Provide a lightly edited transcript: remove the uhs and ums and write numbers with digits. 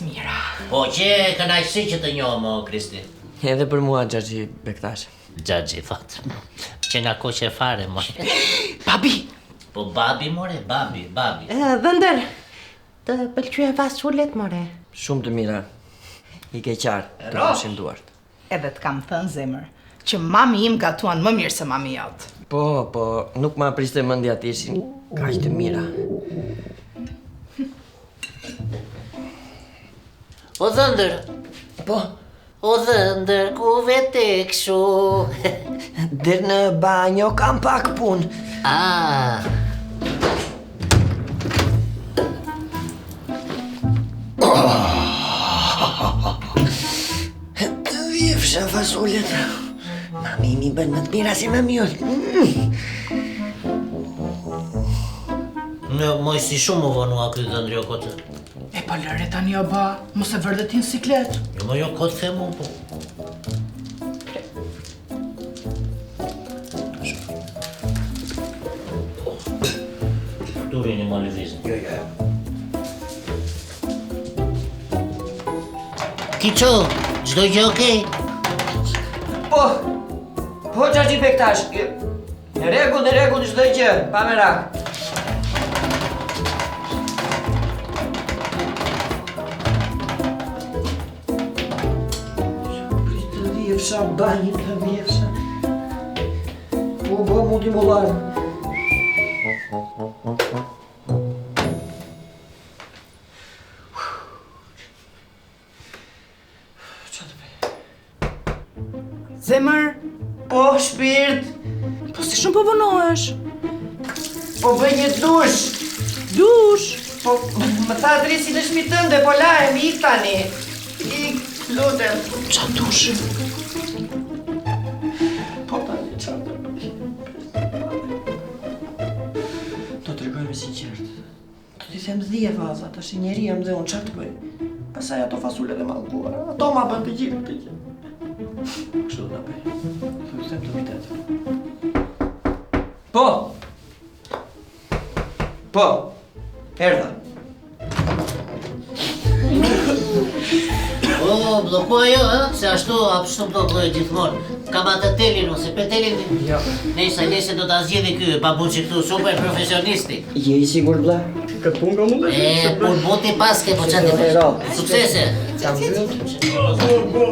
të mira. Po që kënaqësi që të njohëm, o Kristi. Edhe për mua, Xhaxhi Bektash. Xhaxhi, thot. Që nga koqe fare, more. Babi! Po babi, more, babi. Dhëndër, të pëlqyë fasullet, more. Shumë të mira. I ke qartë të mëshin duart. Edhe të kam thënë zemër, që mami im gatuan më mirë se mami jotë. Po, nuk ma priste mendja të ishin kaq të mira. O Dhëndër. Po, O Dhëndër, ku vete kështu? der në banjo kam pak punë. Të vjefsha fasullet. Mami mi bën më të mira si mami jotë. Në moj si shumë më vonua këtë Dhëndri o kote. E po lëre tani o ba, mos e vërdetin siklet. Jo më jo kote themu, po. Duri një më lëvizën. Jo. Kiqo, çdo gjë okej? Po, Xhaxhi Bektash. Në rregull çdo gjë, pa merak. Të vjefsha banjë, të vjefsha. Po, mundi mullarë. Zemër, Po, shpirt. po si shumë po vonohesh? Po bëj një dush. Dush! Po, më tha adresi në shtëpi tënde, po lahem, ik tani. Ik, lutem. Qa dush? Po tani, qa të bëj? Do të regoj me sinqert. Do t'i them 10 vaza, tash njeri jam dhe unë, qa të bëj? Pasaj ato fasullet e mallkuara, ato ma bën të gjithë. Kështu do ta bëj. Do të them të vërtetë. Po, erdha. O, blokua jo, se ashtu do bëjë gjithmonë. Kam atë telin, ose pe telin... Jo. Nese do t'a zgjidhi ky, papuçi këtu, super profesionisti. Je I sigurt bla? Këtë punë ka mund të Pun buti paske, po qatë të Ero. Suksese! Kam vëllë.